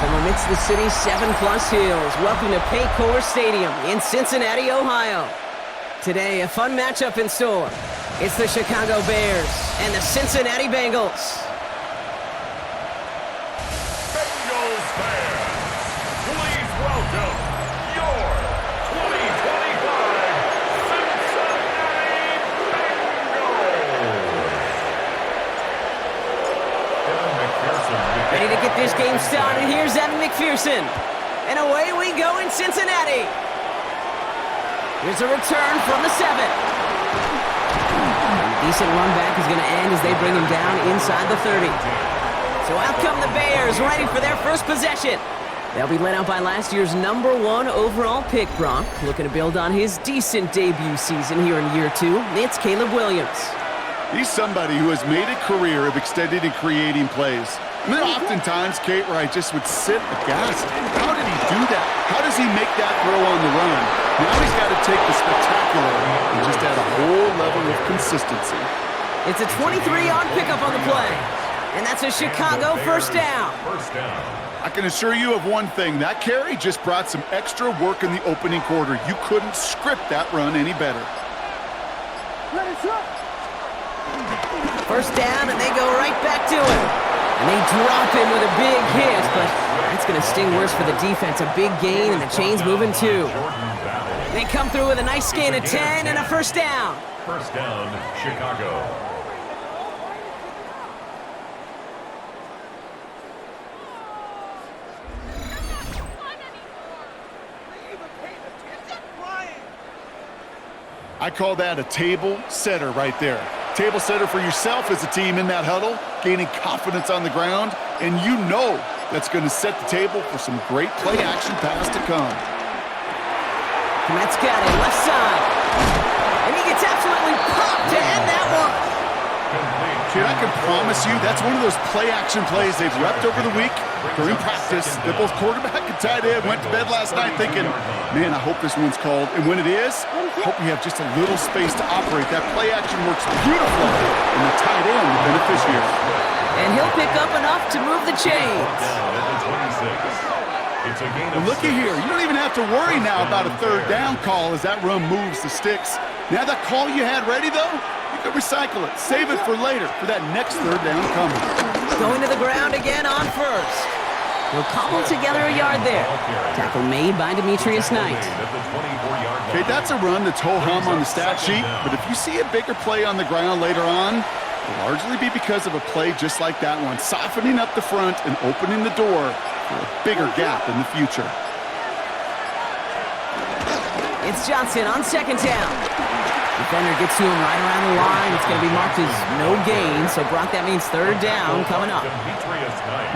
From amidst the city's 7+ hills, welcome to Paycor Stadium in Cincinnati, Ohio. Today, a fun matchup in store. It's the Chicago Bears and the Cincinnati Bengals. Bengals fans, please welcome your 2025 Cincinnati Bengals. Ready to get this game started. Here's Evan McPherson. And away we go in Cincinnati. Here's a return from the 7. A decent run back is going to end as they bring him down inside the 30. So out come the Bears, ready for their first possession. They'll be led out by last year's #1 overall pick, Brock. Looking to build on his decent debut season here in year 2. It's Caleb Williams. He's somebody who has made a career of extending and creating plays. And there are oftentimes, Kate, where I just would sit aghast. How did he do that? How does he make that throw on the run? Now he's got to take the spectacular and just add a whole level of consistency. It's a 23-yard pickup on the play. And that's a Chicago first down. I can assure you of one thing. That carry just brought some extra work in the opening quarter. You couldn't script that run any better. First down, and they go right back to him. And they drop him with a big hit, but that's going to sting worse for the defense. A big gain, and the chain's moving too. They come through with a nice gain of 10 and a first down. First down, Chicago. I call that a table setter right there. Table setter for yourself as a team in that huddle, gaining confidence on the ground, and you know that's going to set the table for some great play action pass to come. Komet's got it, left side. And he gets absolutely popped to end that one. Kid, I can promise you that's one of those play action plays they've repped over the week during practice. That both quarterback and tight end went to bed last night thinking, man, I hope this one's called. And when it is, I hope we have just a little space to operate. That play action works beautifully, and the tight end, the beneficiary. And he'll pick up enough to move the chains. And looky here, you don't even have to worry now about a third down call as that run moves the sticks. Now that call you had ready, though, you can recycle it. Save it for later, for that next third down coming. Going to the ground again on first. He'll cobble together a yard there. Tackle made by Demetrius Knight. Okay, that's a run that's ho-hum on the stat sheet, but if you see a bigger play on the ground later on, it'll largely be because of a play just like that one, softening up the front and opening the door for a bigger gap in the future. It's Johnson on second down. Defender gets to him right around the line. It's going to be marked as no gain, so Brock, that means third down coming up.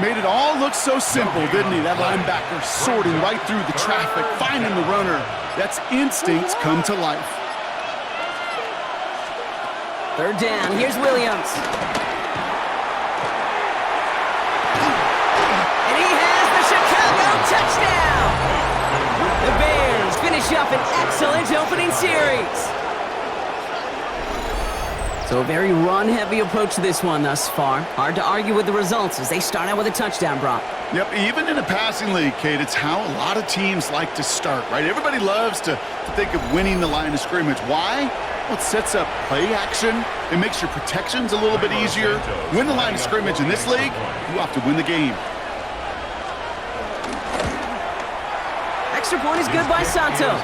Made it all look so simple, didn't he? That linebacker sorting right through the traffic, finding the runner. That's instincts come to life. Third down, here's Williams. And he has the Chicago touchdown! The Bears finish up an excellent opening series. So a very run-heavy approach to this one thus far. Hard to argue with the results as they start out with a touchdown, Brock. Yep, even in a passing league, Kate, it's how a lot of teams like to start, right? Everybody loves to think of winning the line of scrimmage. Why? Well, it sets up play action. It makes your protections a little bit easier. Win the line of scrimmage in this league, you have to win the game. Extra point is good by Santos.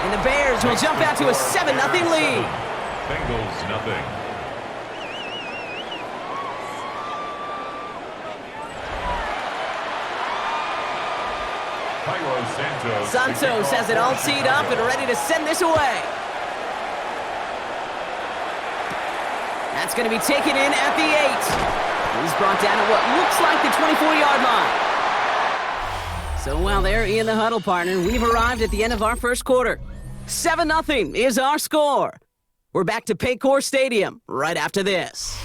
And the Bears will jump out to a 7-0 lead. Bengals nothing. Santos has it all teed up and ready to send this away. That's going to be taken in at the 8. He's brought down at what looks like the 24-yard line. So while they're in the huddle, partner, we've arrived at the end of our first quarter. 7-0 is our score. We're back to Paycor Stadium right after this.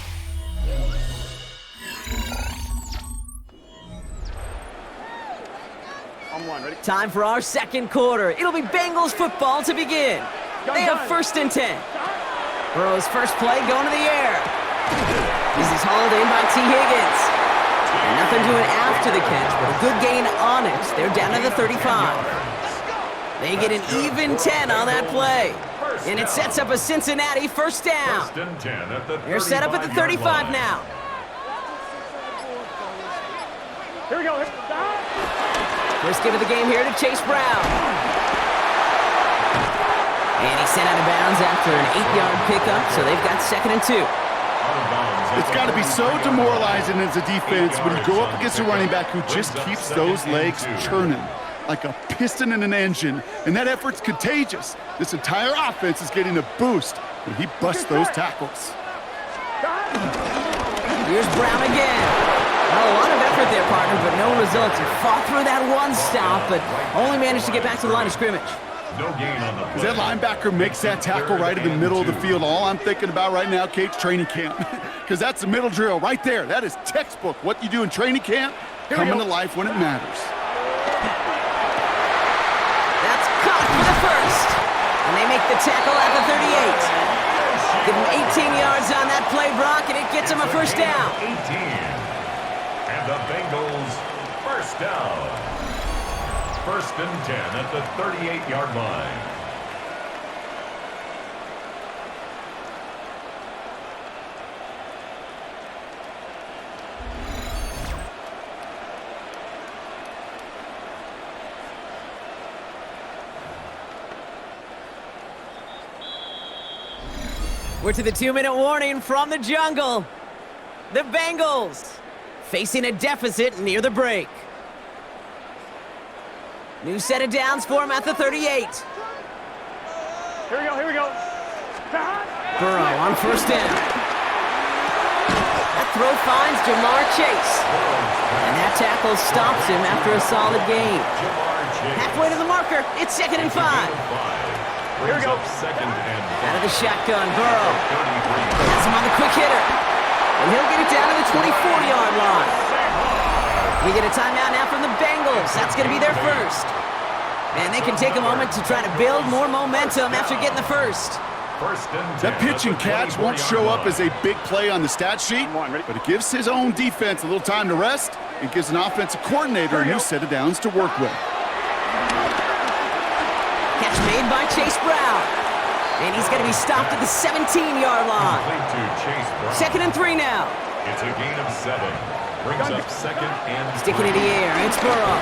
Time for our second quarter. It'll be Bengals football to begin. They have first and 10. Burrow's first play going to the air. This is hauled in by T. Higgins. And Nothing doing after the catch, but a good gain on it. They're down to the 35. They get an even 10 on that play. And it sets up a Cincinnati first down. They're set up at the 35 now. Here we go. First give of the game here to Chase Brown. And he's sent out of bounds after an 8-yard pickup, so they've got 2nd and 2. It's got to be so demoralizing as a defense when you go up against a running back who just keeps those legs churning like a piston in an engine, and that effort's contagious. This entire offense is getting a boost when he busts those tackles. Here's Brown again. Well, a lot of effort there, partner, but no results. He fought through that one stop, but only managed to get back to the line of scrimmage. No gain on the play. As that linebacker makes that tackle right in the middle of the field, all I'm thinking about right now, Kate's training camp. Because that's the middle drill right there. That is textbook. What you do in training camp, coming to life when it matters. That's caught for the first. And they make the tackle at the 38. Give him 18 yards on that play, Brock, and it gets him a first down. 18. And the Bengals first down. First and 10 at the 38-yard line. We're to the 2-minute warning from the jungle. The Bengals facing a deficit near the break. New set of downs for him at the 38. Here we go, here we go. Burrow on first down. That throw finds Jamar Chase. And that tackle stops him after a solid gain. Halfway to the marker, it's 2nd and 5. Here we go. Second and Out of the shotgun, Burrow. Has him on the quick hitter. And he'll get it down to the 24-yard line. We get a timeout now from the Bengals. That's going to be their first. And they can take a moment to try to build more momentum after getting the first. That pitch and catch won't show up as a big play on the stat sheet, but it gives his own defense a little time to rest and gives an offensive coordinator a new set of downs to work with. Catch made by Chase Brown. And he's going to be stopped at the 17-yard line. 2nd and 3 now. It's a gain of 7. Brings up 2nd and 3. Sticking in the air, it's Burrow.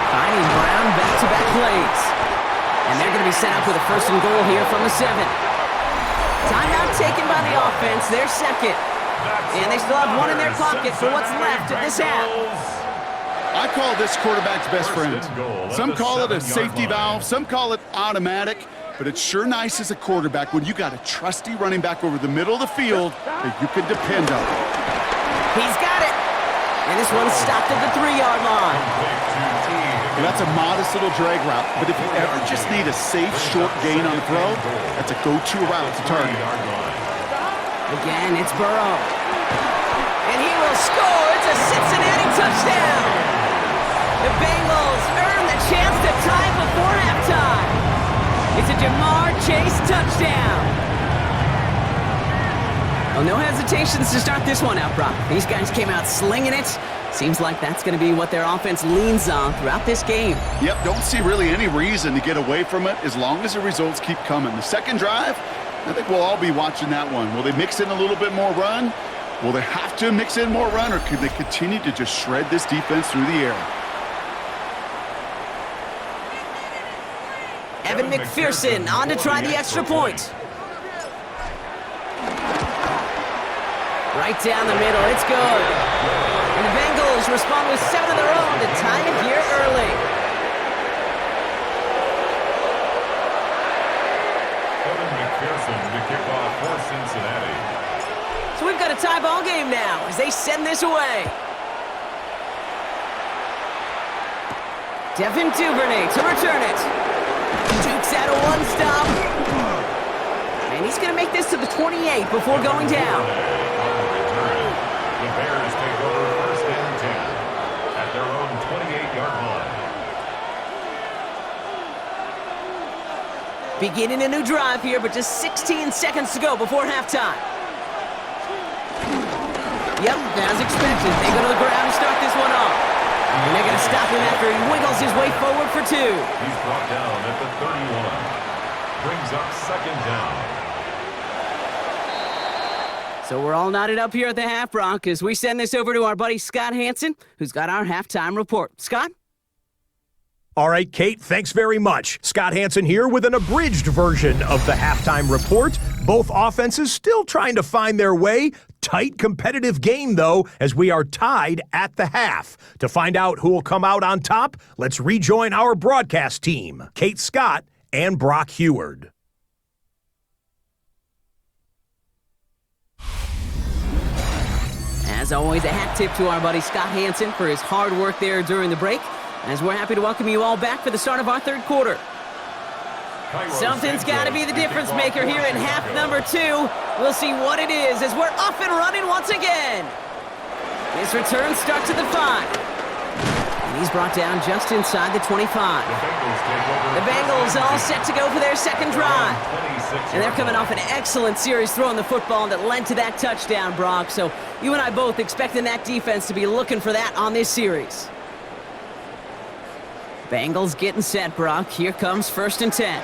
Finding Brown back-to-back plays. And they're going to be set up with a 1st and goal here from the 7. Timeout taken by the offense, their 2nd. And they still have one in their pocket for what's left of this half. I call this quarterback's best friend. Some call it a safety valve, some call it automatic, but it's sure nice as a quarterback when you got a trusty running back over the middle of the field that you can depend on. He's got it. And this one's stopped at the 3-yard line. And that's a modest little drag route, but if you ever just need a safe, short gain on the throw, that's a go-to route to target. Again, it's Burrow. And he will score. It's a Cincinnati touchdown. The Bengals earn the chance to tie before halftime. It's a Jamar Chase touchdown. Well, no hesitations to start this one out, Brock. These guys came out slinging it. Seems like that's going to be what their offense leans on throughout this game. Yep, don't see really any reason to get away from it as long as the results keep coming. The second drive, I think we'll all be watching that one. Will they mix in a little bit more run? Will they have to mix in more run, or could they continue to just shred this defense through the air? Evan McPherson on to try the extra point. Right down the middle, it's good. And the Bengals respond with 7 of their own to tie it here early. Evan McPherson to kick off for Cincinnati. So we've got a tie ball game now as they send this away. Devin Duvernay to return it. Dukes out a one stop. And he's going to make this to the 28 before going down. The Bears take over 1st and 10 at their own 28-yard line. Beginning a new drive here, but just 16 seconds to go before halftime. Yep, as expected. They go to the ground to start this one off. And they're going to stop him after he wiggles his way forward for 2. He's brought down at the 31. Brings up second down. So we're all knotted up here at the half, Brock, as we send this over to our buddy Scott Hanson, who's got our halftime report. Scott? All right, Kate, thanks very much. Scott Hanson here with an abridged version of the halftime report. Both offenses still trying to find their way. Tight competitive game, though, as we are tied at the half. To find out who will come out on top, let's rejoin our broadcast team, Kate Scott and Brock Heward. As always, a hat tip to our buddy Scott Hanson for his hard work there during the break, as we're happy to welcome you all back for the start of our third quarter. Something's got to be the difference maker here in half number 2. We'll see what it is as we're off and running once again. This return starts at the 5. And he's brought down just inside the 25. The Bengals all set to go for their second drive. And they're coming off an excellent series throwing the football that led to that touchdown, Brock. So you and I both expecting that defense to be looking for that on this series. Bengals getting set, Brock. Here comes 1st and 10.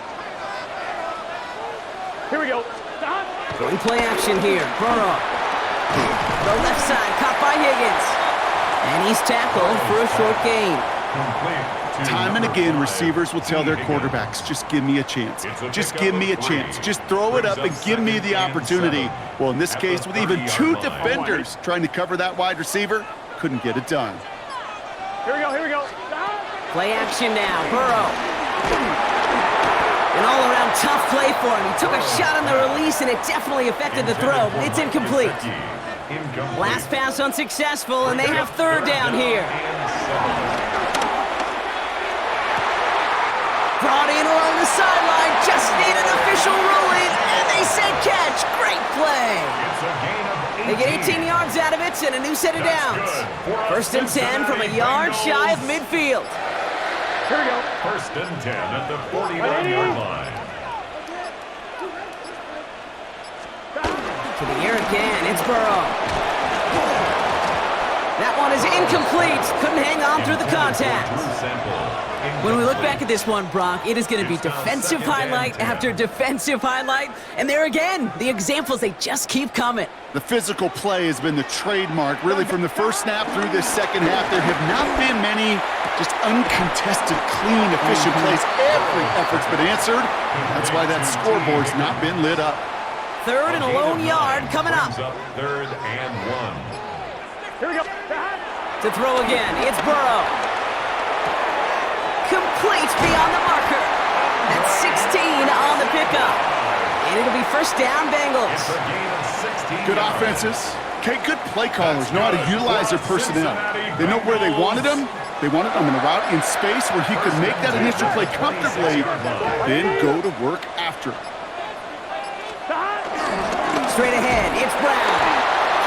Here we go. Going play action here. Burrow. The left side, caught by Higgins. And he's tackled for a short gain. Time and again, receivers will tell their quarterbacks, just give me a chance. Just give me a chance. Just throw it up and give me the opportunity. Well, in this case, with even 2 defenders trying to cover that wide receiver, couldn't get it done. Here we go. Here we go. Play action now. Burrow. An all-around tough play for him. He took a shot on the release, and it definitely affected the throw. It's incomplete. Last pass unsuccessful, and they have 3rd down here. Brought in along the sideline, just need an official ruling, and they say catch. Great play. They get 18 yards out of it and a new set of downs. 1st and 10 from a yard shy of midfield. Here we go. 1st and 10 at the 41-yard line. To the air again, it's Burrow. That one is incomplete. Couldn't hang on through the contact. When we look back at this one, Brock, it is going to be defensive highlight after defensive highlight. And there again, the examples, they just keep coming. The physical play has been the trademark, really, from the first snap through this second half. There have not been many just uncontested, clean, efficient plays. Every effort's been answered. That's why that scoreboard's not been lit up. 3rd and a lone yard coming up. 3rd and 1. Here we go. To throw again, it's Burrow. Complete beyond the marker. That's 16 on the pickup. And it'll be 1st down, Bengals. Good offenses. Okay, good play callers know how to utilize their personnel. They know where they wanted them. They wanted them in a route in space where he could make that initial play comfortably, then go to work after it. Straight ahead, it's Brown.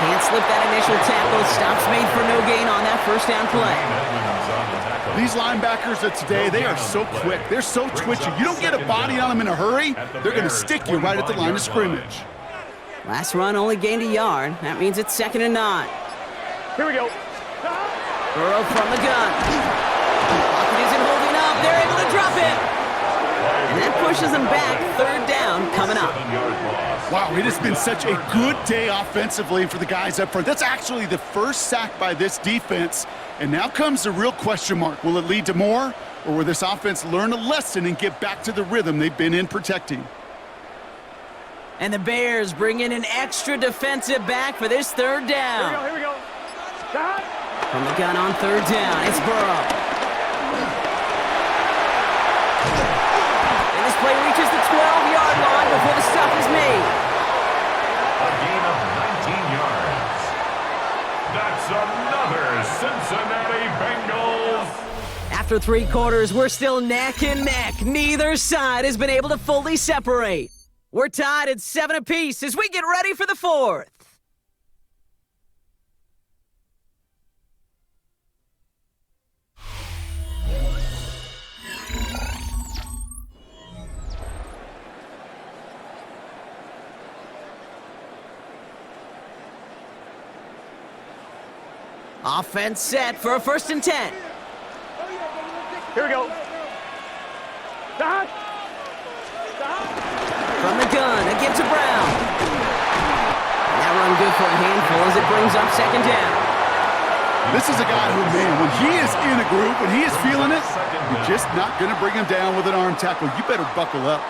Can't slip that initial tackle. Stops made for no gain on that 1st down play. These linebackers of today, they are so quick. They're so twitchy. You don't get a body on them in a hurry, they're going to stick you right at the line of scrimmage. Last run only gained a yard. That means it's 2nd and 9. Here we go. Burrow from the gun. Pocket isn't holding up. They're able to drop it. And that pushes them back. 3rd down coming up. Wow, it has been such a good day offensively for the guys up front. That's actually the 1st sack by this defense. And now comes the real question mark. Will it lead to more? Or will this offense learn a lesson and get back to the rhythm they've been in protecting? And the Bears bring in an extra defensive back for this 3rd down. Here we go. From the gun on 3rd down, it's Burrow. And this play reaches the 12-yard line before the stop is made. A gain of 19 yards. That's another Cincinnati Bengals. After 3 quarters, we're still neck and neck. Neither side has been able to fully separate. We're tied at 7 apiece as we get ready for the 4th. Offense set for a 1st and 10. Here we go. Stop. Stop. From the gun, again to Brown. And that run good for a handful as it brings up 2nd down. This is a guy who, man, when he is in a group, when he is feeling it, you're just not going to bring him down with an arm tackle. You better buckle up.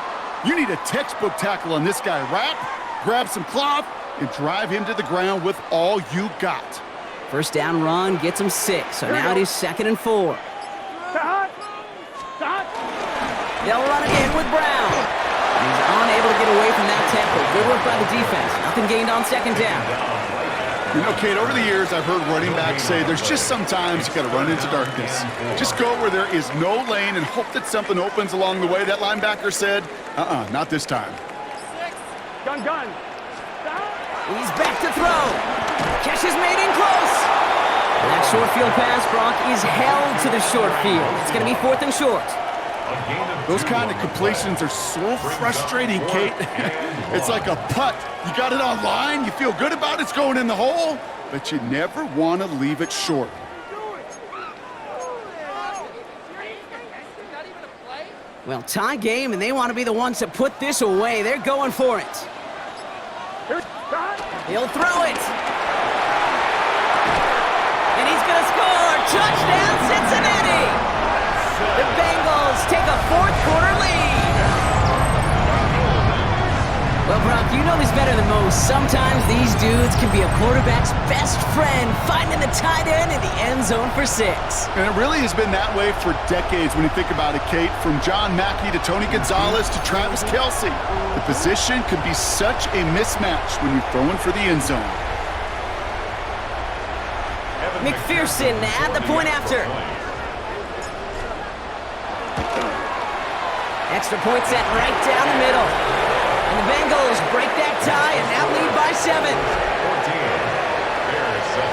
You need a textbook tackle on this guy. Wrap, grab some cloth, and drive him to the ground with all you got. 1st down run gets him 6, so now it is 2nd and 4. Stop. Stop. They'll run again with Brown. He's unable to get away from that tackle. Good work by the defense. Nothing gained on 2nd down. You know, Kate, over the years, I've heard running backs say there's just sometimes you got to run into darkness. Just go where there is no lane and hope that something opens along the way. That linebacker said, not this time. Gun. Stop. He's back to throw. Catch is made in close. That short field pass, Brock, is held to the short field. It's going to be 4th and short. Those kind of completions are so frustrating, Kate. It's like a putt. You got it on line, you feel good about it's going in the hole, but you never want to leave it short. Well, tie game, and they want to be the ones to put this away. They're going for it. He'll throw it. And he's going to score. Touchdown, Cincinnati. The Bengals take a 4th quarter lead. Well, Brock, you know this better than most. Sometimes these dudes can be a quarterback's best friend, finding the tight end in the end zone for 6. And it really has been that way for decades when you think about it, Kate. From John Mackey to Tony Gonzalez to Travis Kelce. The position could be such a mismatch when you're throwing for the end zone. McPherson at the point after. Extra point set right down the middle. And the Bengals break that tie and now lead by 7. 14. Bears 7.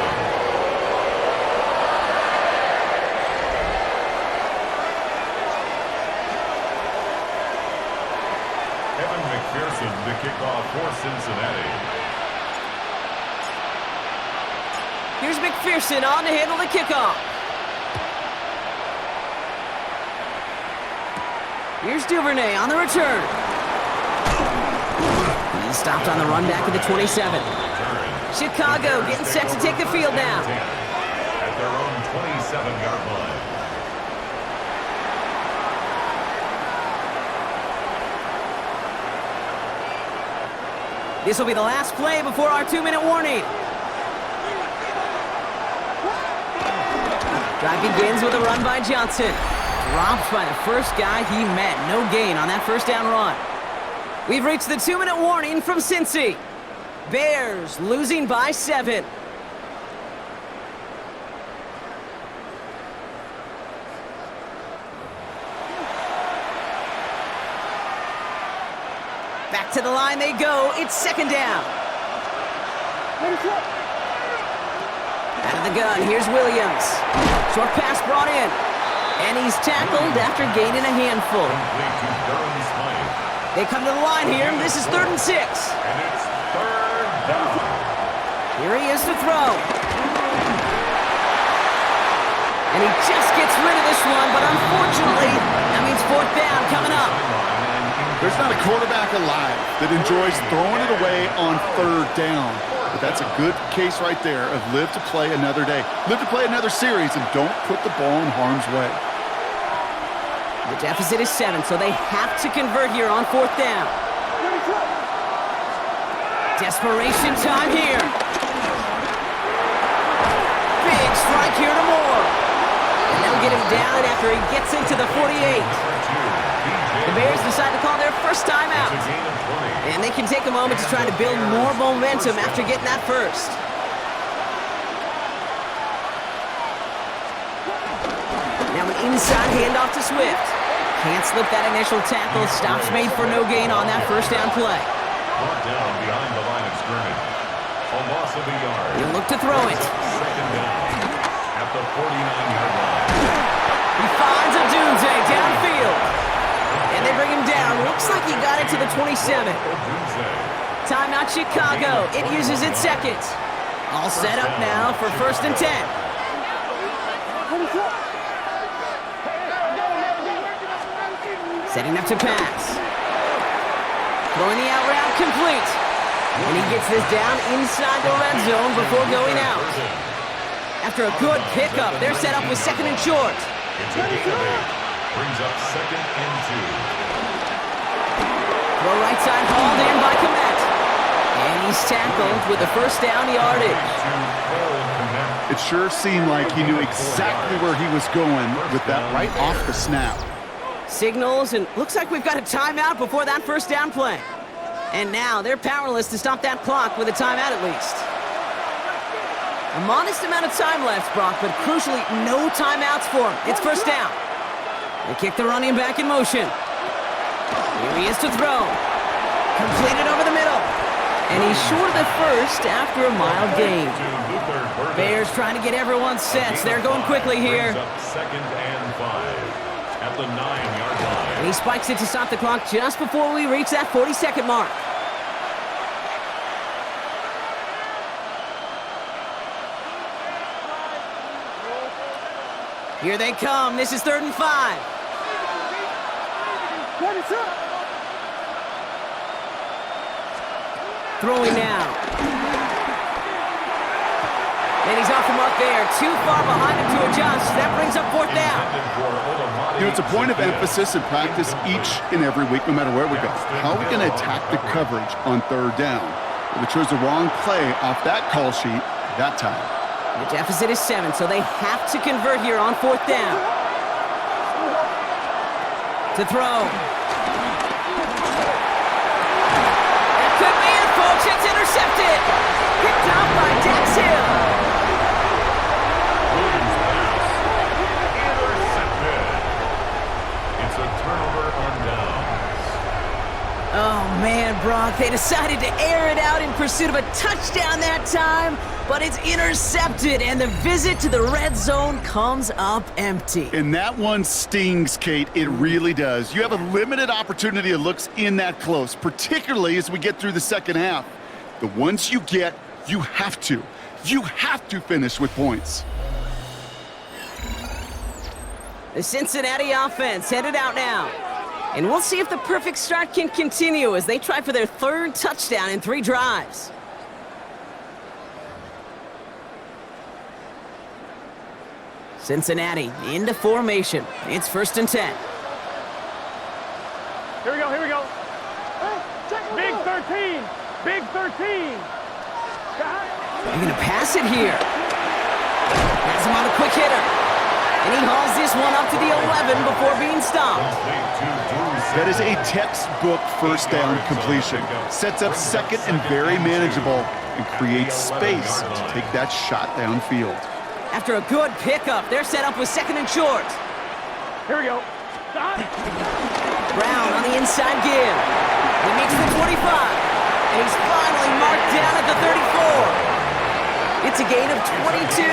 Evan McPherson to kick off for Cincinnati. Here's McPherson on to handle the kickoff. Here's Duvernay on the return. He's stopped on the run back at the 27. Chicago getting set to take the field now. At their own 27-yard line. This will be the last play before our 2-minute warning. Drive begins with a run by Johnson. Dropped by the first guy he met. No gain on that 1st down run. We've reached the 2-minute warning from Cincy. Bears losing by 7. Back to the line they go. It's 2nd down. Out of the gun, here's Williams. Short pass brought in. And he's tackled after gaining a handful. They come to the line here. This is 3rd and 6. And it's 3rd down. Here he is to throw. And he just gets rid of this one, but unfortunately, that means 4th down coming up. There's not a quarterback alive that enjoys throwing it away on 3rd down. But that's a good case right there of live to play another day. Live to play another series and don't put the ball in harm's way. The deficit is 7, so they have to convert here on 4th down. Desperation time here. Big strike here to Moore. And they'll get him down after he gets into the 48. The Bears decide to call their first timeout. And they can take a moment to try to build more momentum after getting that first. Now an inside handoff to Swift. Can't slip that initial tackle. Stops made for no gain on that 1st down play. Brought down behind the line of scrimmage. A loss of a yard. He'll look to throw it. 2nd down at the 49-yard line. He finds a Dunze downfield. And they bring him down. Looks like he got it to the 27. Timeout Chicago. It uses its 2nd. All set up now for 1st and 10. Setting up to pass. Throwing the out route complete. And he gets this down inside the red zone before going out. After a good pickup, they're set up with 2nd and short. It's a gain of 8. Brings up 2nd and 2. Throw right side hauled in by Komet. And he's tackled with the first down yardage. It sure seemed like he knew exactly where he was going with that right off the snap. Signals, and looks like we've got a timeout before that first down play. And now they're powerless to stop that clock with a timeout at least. A modest amount of time left, Brock, but crucially, no timeouts for him. It's first down. They kick the running back in motion. Here he is to throw. Completed over the middle. And he's short of the first after a mild gain. Bears trying to get everyone set. They're going quickly here. 2nd and 5 at the 9-yard line. And he spikes it to stop the clock just before we reach that 40-second mark. Here they come. This is 3rd and 5. Throwing now. And he's off the mark there. Too far behind him to adjust. That brings up 4th down. You know, it's a point of emphasis in practice each and every week, no matter where we go. How are we going to attack the coverage on 3rd down? Well, they chose the wrong play off that call sheet that time. The deficit is 7, so they have to convert here on 4th down. To throw. That could be it, folks. It's intercepted. Picked up by Dax Hill. It's a turnover on downs. Oh, man, Brock, they decided to air it out in pursuit of a touchdown that time, but it's intercepted, and the visit to the red zone comes up empty. And that one stings, Kate. It really does. You have a limited opportunity of looks in that close, particularly as we get through the second half. The ones you get, you have to finish with points. The Cincinnati offense headed out now. And we'll see if the perfect start can continue as they try for their 3rd touchdown in 3 drives. Cincinnati into formation. It's 1st and 10. Here we go, here we go. Big 13, big 13. They're going to pass it here. Has him on a quick hitter. And he hauls this one up to the 11 before being stopped. That is a textbook first down completion. Sets up 2nd and very manageable and creates space to take that shot downfield. After a good pickup, they're set up with 2nd and short. Here we go. Brown on the inside give. He makes the 25. And he's finally marked down at the 34. It's a gain of 22.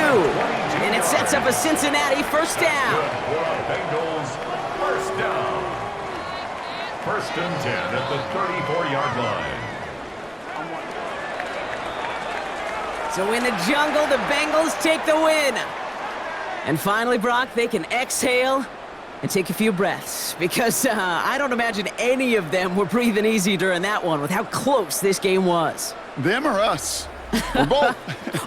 And it sets up a Cincinnati first down. Bengals first down. 1st and 10 at the 34-yard line. So in the jungle, the Bengals take the win. And finally, Brock, they can exhale and take a few breaths. Because I don't imagine any of them were breathing easy during that one with how close this game was. Them or us? We're both.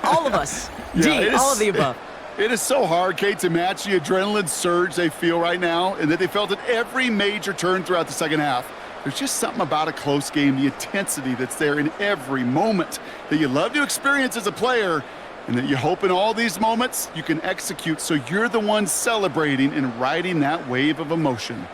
All of us. Yeah, all of the above. It is so hard, Kate, to match the adrenaline surge they feel right now and that they felt at every major turn throughout the second half. There's just something about a close game, the intensity that's there in every moment that you love to experience as a player, and that you hope in all these moments you can execute so you're the one celebrating and riding that wave of emotion.